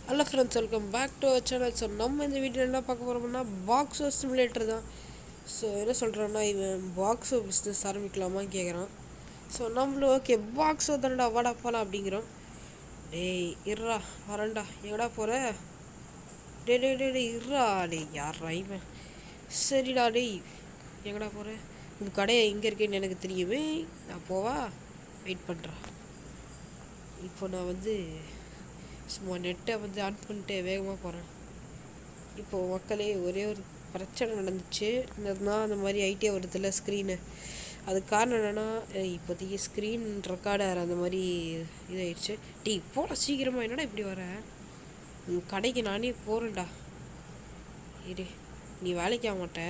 Hello friends, welcome back to our channel. So நம்ம இந்த video என்ன பார்க்க போகிறோம்னா பாக்ஸோ சிமுலேட்டர் தான். ஸோ என்ன சொல்கிறோன்னா, இவன் பாக்ஸோ பிஸ்னஸ் ஆரம்பிக்கலாமான்னு கேட்குறான். ஸோ நம்மளும் ஓகே பாக்ஸோ தானடா, வாடா போகலாம் அப்படிங்கிறோம். டேய் இருறா, வரேன்டா. எங்கடா போகிற? டே டே டே டே இருறா. டேய் யார்ரா இவன்? சரிடா டேய், எங்கடா போகிற? உன் கடையை எங்கே இருக்குன்னு எனக்கு தெரியுமே, நான் போவா வெயிட் பண்ணுறேன். இப்போ நான் சும்மா நெட்டை ஆன் பண்ணிட்டு வேகமாக போகிறேன். இப்போது மக்களே, ஒரே ஒரு பிரச்சனை நடந்துச்சு. அந்த மாதிரி ஐடியா வருதுல்ல ஸ்க்ரீனு. அதுக்கு காரணம் என்னென்னா, இப்போதைக்கு ஸ்க்ரீன் ரெக்கார்டர் அந்த மாதிரி இதாகிடுச்சு. போட சீக்கிரமாக என்னடா இப்படி வர? கடைக்கு நானே போகிறேன்டா. இரு, நீ வேலைக்கு ஆக மாட்ட.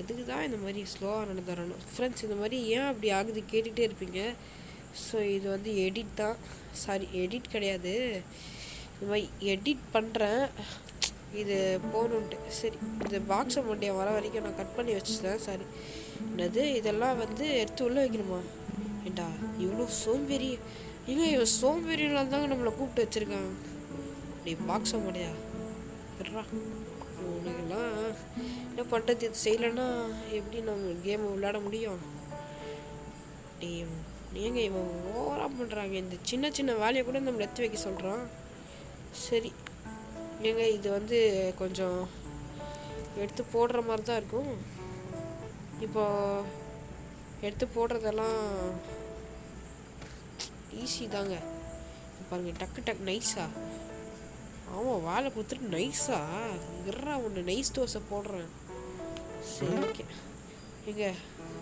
எதுக்கு தான் இந்த மாதிரி ஸ்லோவாக நடந்து வரணும் ஃப்ரெண்ட்ஸ்? இந்த மாதிரி ஏன் அப்படி ஆகுது கேட்டுகிட்டே இருப்பீங்க. ஸோ இது எடிட் தான், சாரி எடிட் கிடையாது, இந்த மாதிரி எடிட் பண்ணுறேன். இது போகணுன்ட்டு சரி, இந்த பாக்ஸை மண்டியை வர வரைக்கும் நான் கட் பண்ணி வச்சுட்டேன். சாரி, என்னது இதெல்லாம் எடுத்து உள்ளே வைக்கணுமா? ஏண்டா இவ்வளோ சோம்பேறி? ஏங்க இவன் சோம்பேறினால தாங்க நம்மளை கூப்பிட்டு வச்சுருக்கான். நீ பாக்ஸை மண்டியா விட்றா. உனக்கெல்லாம் என்ன பண்ணுறது? இது செய்யலைன்னா எப்படி நம்ம கேமை விளையாட முடியும்? நீங்கள் இவன் ஓவராக பண்ணுறாங்க. இந்த சின்ன சின்ன வேலையை கூட நம்மளை எடுத்து வைக்க சொல்கிறான். சரி ஏங்க, இது கொஞ்சம் எடுத்து போடுற மாதிரி தான் இருக்கும். இப்போ எடுத்து போடுறதெல்லாம் ஈஸி தாங்க. பாருங்கள், டக்கு நைஸா. ஆமாம், வாழை கொடுத்துட்டு நைஸா இருறா, ஒன்று நைஸ் தோசை போடுறேன். சரி ஓகே. எங்க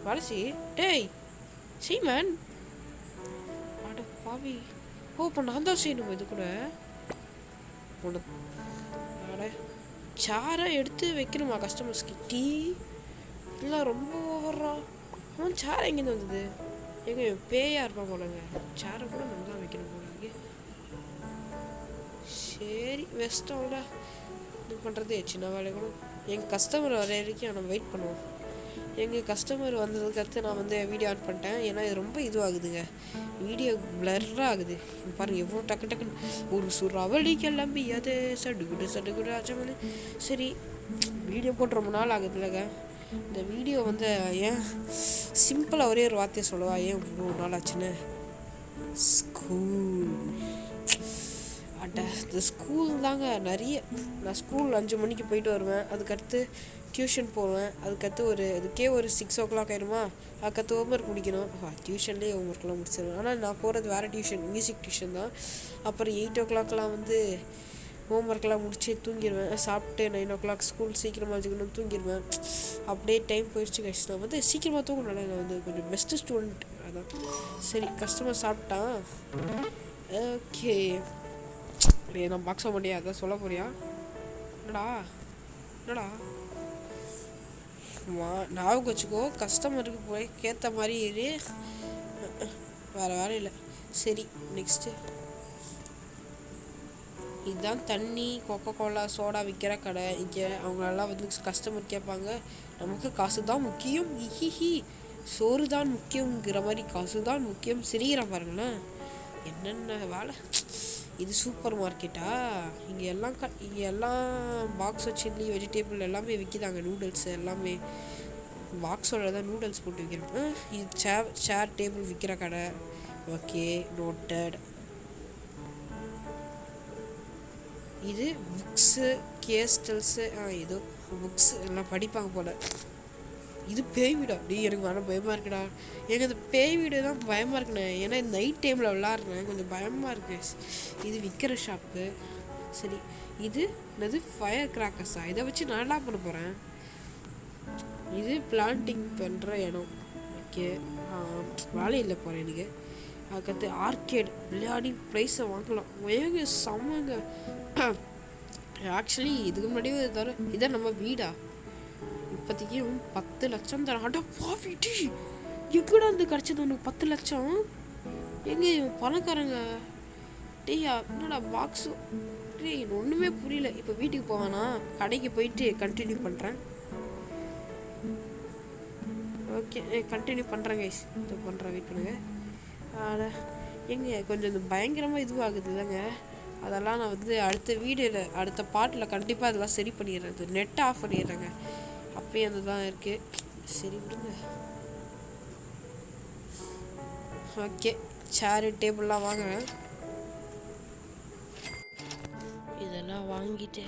வளசி? டேய் சீமன், அட பாவி. ஓ, இப்போ நான் தான் செய்யணும் இது கூட. அட சாரை எடுத்து வைக்கணுமா கஸ்டமர்ஸ்க்கு? டீ இல்லை, ரொம்ப ஓவர்றா. அவன் சாரை எங்கேருந்து வந்தது? எங்க பேயா இருப்பான் போலங்க. சாரை கூட நம்ம தான் வைக்கணும் போல. சரி வெஸ்டோட இது பண்ணுறது சின்ன வேலை கூட. எங்கள் கஸ்டமர் வர வரைக்கும் நம்ம வெயிட் பண்ணுவோம். எங்கள் கஸ்டமர் வந்ததுக்கடுத்து நான் வீடியோ ஆன் பண்ணிட்டேன். ஏன்னா இது ரொம்ப இதுவாகுதுங்க, வீடியோ பிளர்ராக ஆகுது. பாருங்கள் எவ்வளோ டக்குன்னு ஒரு சுறாவளி கிளம்பி அது சடுகுடு ஆச்சமனு. சரி, வீடியோ போட்டு ரொம்ப நாள் ஆகுதுல்லங்க. இந்த வீடியோ ஏன் சிம்பிளாக ஒரே ஒரு வார்த்தையை சொல்லுவா, ஏன் இவ்வளோ நாள் ஆச்சுன்னு? ஸ்கூல். இந்த ஸ்கூல் தாங்க நிறைய. நான் ஸ்கூல் 5 மணிக்கு போயிட்டு வருவேன். அதுக்கடுத்து டியூஷன் போவேன். அதுக்கே ஒரு 6 o'clock ஆயிடுமா. அதுக்கடுத்து ஹோம்ஒர்க் முடிக்கணும். டியூஷன்லேயே ஹோம்ஒர்க்லாம் முடிச்சிடுவேன். ஆனால் நான் போகிறது வேறு டியூஷன், மியூசிக் டியூஷன் தான். அப்புறம் 8 o'clockலாம் ஹோம்ஒர்க்லாம் முடிச்சு தூங்கிடுவேன். சாப்பிட்டு 9 o'clock ஸ்கூல் சீக்கிரமாக வச்சுக்கணும், தூங்கிடுவேன். அப்படியே டைம் போயிடுச்சு கைஸ். நான் சீக்கிரமாக தூங்கணும். நான் கொஞ்சம் பெஸ்ட்டு ஸ்டூடெண்ட் அதான். சரி, கஸ்டமர் சாப்பிட்டான். ஓகே, நான் பாக்ஸ மாட்டியா அதான் சொல்ல போறியா? என்னடா ஞாபகம் வச்சுக்கோ, கஸ்டமருக்கு போய் கேட்ட மாதிரி இரு, வேறு வேலை இல்லை. சரி, நெக்ஸ்ட்டு இதுதான் தண்ணி, கொக்கோ கோலா, சோடா விற்கிற கடை. இங்கே அவங்களெல்லாம் கஸ்டமர் கேட்பாங்க, நமக்கு காசு தான் முக்கியம், ஹிஹி சோறு தான் முக்கியங்கிற மாதிரி காசு தான் முக்கியம். சிரிக்கிற பாருங்களேன், என்னென்ன வேலை. இது சூப்பர் மார்க்கெட்டா? இங்கே எல்லாம் பாக்ஸோ சில்லி வெஜிடேபிள் எல்லாமே விற்கிதாங்க. நூடுல்ஸ் எல்லாமே பாக்ஸோட தான் நூடுல்ஸ் போட்டு விற்கிறேன். இது சேர் டேபிள் விற்கிற கடை. Okay, noted. இது புக்ஸு, கேஸ்டல்ஸு, ஏதோ புக்ஸ் எல்லாம் படிப்பாங்க போல். இது பேய் வீடா? எனக்கு வேணாம், பயமாக இருக்குடா. எனக்கு இந்த பேய் வீடு தான் பயமாக இருக்குண்ணே. ஏன்னா இந்த நைட் டைமில் விளாட்றேன், கொஞ்சம் பயமாக இருக்கு. இது விற்கிற ஷாப்பு. சரி, இது என்னது ஃபயர் கிராக்கர்ஸா? இதை வச்சு நான் என்ன பண்ண போகிறேன்? இது பிளான்டிங் பண்ணுற இடம். ஓகே, வேலையில் போகிறேன் எனக்கு. அதுக்கடுத்து ஆர்கேட், விளையாடி ப்ரைஸை வாங்கலாம். ஏங்க செம்மங்க. ஆக்சுவலி இதுக்கு முன்னாடியே தவிர இதான் நம்ம வீடா? இப்போதைக்கு 10 லட்சம் தரேன். அட பாவிட்டி, எப்படா கிடச்சது உனக்கு 10 லட்சம்? எங்கே பணக்காரங்க? டேயா என்னடா பாக்ஸு? ஒன்றுமே புரியல. இப்போ வீட்டுக்கு போவேனா, கடைக்கு போயிட்டு கண்டினியூ பண்ணுறேன். ஓகே, கண்டினியூ பண்ணுறேன் கைஸ். இது பண்ணுறேன், வெயிட் பண்ணுங்கள். எங்க கொஞ்சம் இந்த பயங்கரமாக இதுவாகுது இல்லைங்க. அதெல்லாம் நான் வந்து அடுத்த வீடியோவில் அடுத்த பாட்டில் கண்டிப்பாக அதெல்லாம் சரி பண்ணிடுறது. நெட் ஆஃப் பண்ணிடுறேங்க. அப்பயே அந்த தான் இருக்குது. சரி விடுங்க. ஓகே, சேரு டேபிள்லாம் வாங்குறேன். இதெல்லாம் வாங்கிட்டு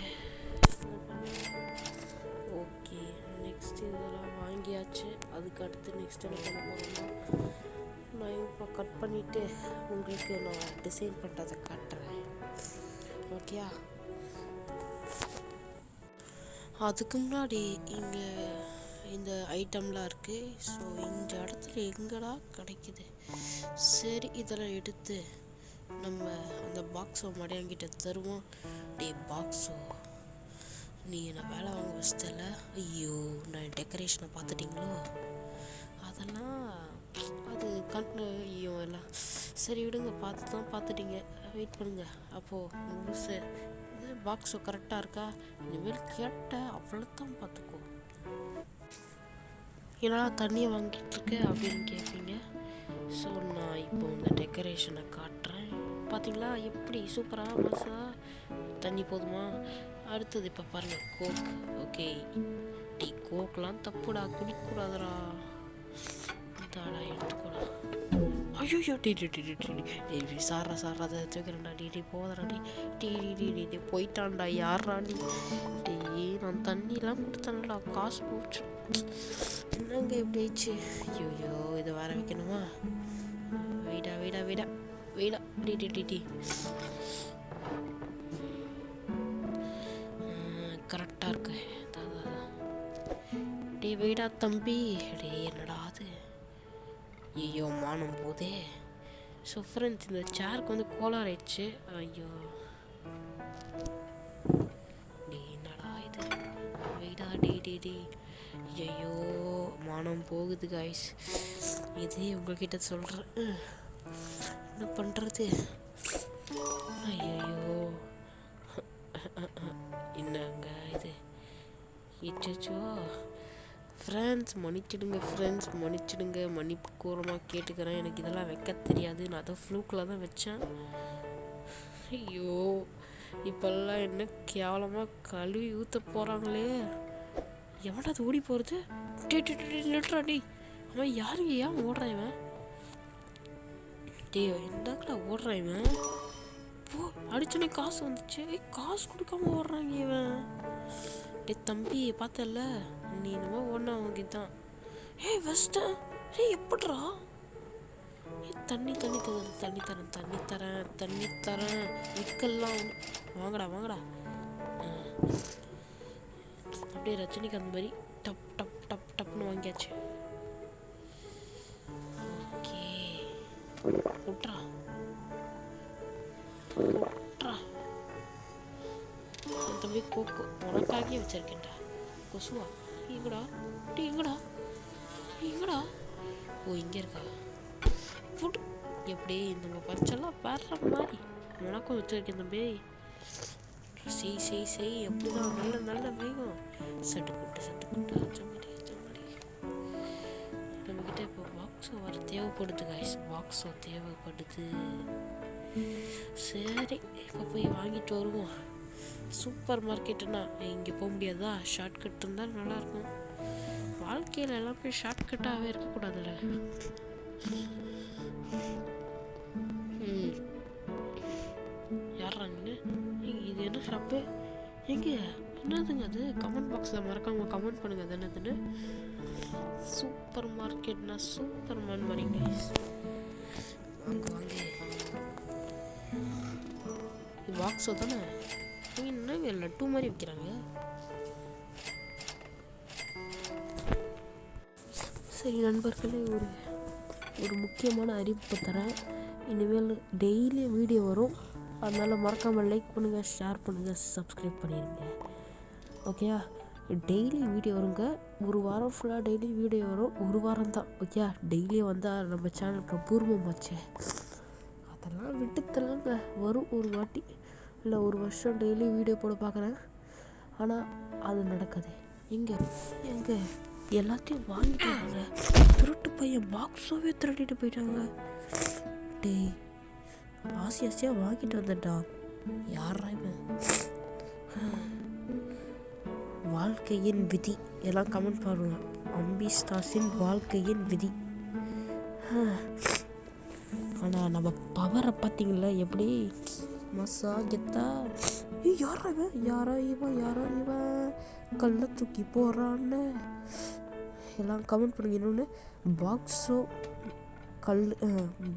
ஓகே, நெக்ஸ்ட் இதெல்லாம் வாங்கியாச்சு. அதுக்கு அடுத்து நெக்ஸ்ட் என்ன பண்ண போகிறோம்னா, நான் இப்போ கட் பண்ணிவிட்டு உங்களுக்கு நான் டிசைன் பண்ணுறதை காட்டுறேன். ஓகேயா? அதுக்கு முன்னாடி இங்கே இந்த ஐட்டம்லாம் இருக்குது. ஸோ இந்த இடத்துல எங்கடா கிடைக்குது? சரி, இதெல்லாம் எடுத்து நம்ம அந்த பாக்ஸை மடையாங்கிட்ட தருவோம். டே பாக்ஸோ, நீ என்னை வேலை வாங்க வச்சதில்ல. ஐயோ, நான் டெக்கரேஷனை பார்த்துட்டிங்களோ? அதெல்லாம் அது ஐயோ எல்லாம் சரி விடுங்க, பார்த்துட்டீங்க. வெயிட் பண்ணுங்க. அப்போது முழுசு இது பாக்ஸோ கரெக்டாக இருக்கா? இனிமேல் கேட்ட அவ்வளோதான் பார்த்துக்கோ. ஏன்னா தண்ணியை வாங்கிட்டுருக்க அப்படின்னு கேட்பீங்க. ஸோ நான் இப்போ இந்த டெக்கரேஷனை காட்டுறேன். பார்த்தீங்களா எப்படி சூப்பராக மாசா? தண்ணி போதுமா? அடுத்தது இப்போ பாருங்கள், கோக். Okay, tea கோக்லாம் தப்புடா, குடிக்கக்கூடாதுடா. தாடா எடுத்துக்கூடா. ஐயோ டி சாரா அதை வச்சுக்கிறேன்டா. டி போதடா. டி போயிட்டான்டா. யாரா நீ? டி நான் தண்ணிலாம் கொடுத்தேன்டா, காசு போச்சு. என்னங்க எப்படி ஆயிடுச்சு? ஐயோ, இதை வேற வைக்கணுமா? வீடா டி கரெக்டாக இருக்கு. டே வீடா தம்பி. டே என்னடா அது? ஐயோ, மானம் போதே. ஸோ ஃப்ரெண்ட்ஸ், இந்த சேருக்கு வந்து கோளாறு ஆயிடுச்சு. ஐயோ, டே என்னடா இது? வீடா டி ஐயோ, மானம் போகுது காய்ஸ். இதே உங்ககிட்ட சொல்கிறேன், என்ன பண்ணுறது? ஐயோ, என்னங்க இது? இச்சோ ஃப்ரெண்ட்ஸ், மன்னிச்சிடுங்க. மன்னிப்பு கூறமாக கேட்டுக்கிறேன். எனக்கு இதெல்லாம் வைக்க தெரியாது. நான் அதை ஃப்ளூக்கில் தான் வச்சேன். ஐயோ, இப்போல்லாம் என்ன கேவலமாக கழுவி ஊற்ற போகிறாங்களே. எவன்டா அது ஓடி போகிறது? நில்றா டி. அவன் யாருங்க? ஏன் ஓடுறான் இவன்? டே எந்தாக்கடா ஓடுறான் இவன்? போ, அடிச்சோடனே காசு வந்துச்சு. காசு கொடுக்காம ஓடுறாங்க இவன். டே தம்பி, பார்த்தல நீ இந்த ஓடனா அவங்க தான். வெஸ்டன். எப்படிரா? தண்ணி தரேன். விற்கலாம். வாங்கடா. அப்படியே ரஜினிகாந்த் மாதிரி டப்னு வாங்கியாச்சு. ஓகே, விட்றா. தம்பி கோக்கு உனக்காகவே வச்சிருக்கேன்டா. கொசுவா? எங்கடா? ஓ, இங்கே இருக்கா? ஃபுட் எப்படி நம்ம பறிச்செல்லாம் வேற மாதிரி உனக்கும் வச்சிருக்கேன் தம்பி. செய் எப்படிதான் நல்ல வேகம். சட்டு குட்டு அச்சமாடி. நம்மக்கிட்ட இப்போ பாக்ஸோ வர தேவைப்படுது காய்ஸ். சரி, இப்போ போய் வாங்கிட்டு வருவோம். சூப்பர் மார்க்கெட்டுன்னா இங்கே போக முடியாதா? ஷார்ட்கட் இருந்தால் நல்லாயிருக்கும். வாழ்க்கையில் எல்லாமே ஷார்ட்கட்டாகவே இருக்கக்கூடாதுல்ல. யாரா நீ? இது என்ன ஷாப்பு? எங்கே? என்னதுங்க அது? கமெண்ட் பாக்ஸில் மறக்காம கமெண்ட் பண்ணுங்க. அது என்னதுன்னு. சூப்பர் மார்க்கெட்னா சூப்பர்மேன் வரீங்க. வாங்க. இது பாக்ஸோ தானே? என்னங்க லட்டு மாதிரி விற்கிறாங்க. சரி நண்பர்களே, ஒரு முக்கியமான அறிவிப்பு தரேன். இனிமேல் டெய்லி வீடியோ வரும். அதனால் மறக்காமல் லைக் பண்ணுங்கள், ஷேர் பண்ணுங்கள், சப்ஸ்கிரைப் பண்ணிடுங்க. ஓகேயா? டெய்லி வீடியோ வருங்க. ஒரு வாரம் ஃபுல்லாக டெய்லி வீடியோ வரும். ஒரு வாரம் தான். ஓகே, டெய்லி வந்தால் நம்ம சேனலுக்கு பூர்வமாச்சு. அதெல்லாம் விட்டுத்தரலாங்க. வரும் ஒரு வாட்டி இல்லை ஒரு வருஷம் டெய்லி வீடியோ போட பார்க்குறேன். ஆனால் அது நடக்காது. எங்கே எல்லாத்தையும் வாங்கிட்டாங்க. திருட்டு பையன் பாக்ஸாகவே திருடிட்டு போயிட்டாங்க. டேய் ஆசை ஆசையாக வாங்கிட்டு வந்துட்டா. யாரா இவன்? வாழ்க்கையின் விதி எல்லாம் கமெண்ட் பண்ணுங்க. அம்பி ஸ்டார்ஸின் வாழ்க்கையின் விதி. ஆனால் நம்ம பவரை பார்த்தீங்களா எப்படி மசா கெத்தா. யாரா இவன் கல்லை தூக்கி போகிறான்னு எல்லாம் கமெண்ட் பண்ணுங்க. இன்னொன்று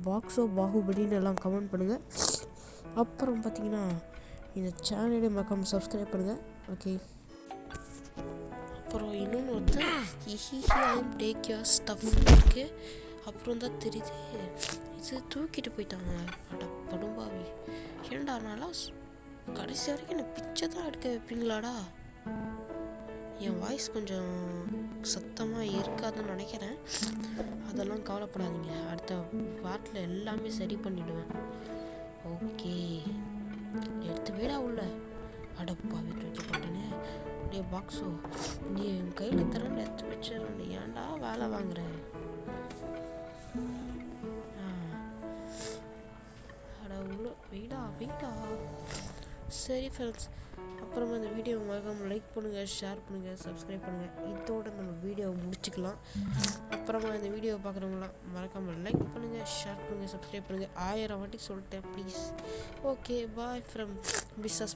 பாக்ஸோ பாகுபலின்னு எல்லாம் கமெண்ட் பண்ணுங்கள். அப்புறம் பார்த்தீங்கன்னா இந்த சேனலை மறக்காம சப்ஸ்கிரைப் பண்ணுங்கள். ஓகே, அப்புறம் இன்னொன்று வந்து டேக் யோர் ஸ்டஃப் இருக்குது. அப்புறம் தான் தெரியுது இது தூக்கிட்டு போயிட்டாங்க. அட படும்பாவி, ஏன்டா நல்லா கடைசி வரைக்கும் என்ன பிச்சை தான் எடுக்க வைப்பீங்களாடா? என் வாய்ஸ் கொஞ்சம் சத்தமாக இருக்காதுன்னு நினைக்கிறேன். அதெல்லாம் கவலைப்படாதீங்க, அடுத்த வாரத்தில் எல்லாமே சரி பண்ணிவிடுவேன். ஓகே, எடுத்து போயிடா உள்ள. அடப்பாவி தூக்கி போட்டேன்னு. டே பாக்ஸோ, நீ என் கையில் தரேன் எடுத்து வச்சிடறேன். ஏன்டா வேலை வாங்குறேன்? அட உள்ள வெயிடா. சரி ஃப்ரெண்ட்ஸ், அப்புறமா இந்த வீடியோ மறக்காமல் லைக் பண்ணுங்கள், ஷேர் பண்ணுங்கள், சப்ஸ்கிரைப் பண்ணுங்கள். இதோட நம்ம வீடியோவை முடிச்சுக்கலாம். அப்புறமா இந்த வீடியோவை பார்க்குறவங்களாம் மறக்காமல் லைக் பண்ணுங்கள், ஷேர் பண்ணுங்கள், சப்ஸ்கிரைப் பண்ணுங்கள். 1000 வாட்டி சொல்லிட்டேன் please. Okay, bye from business.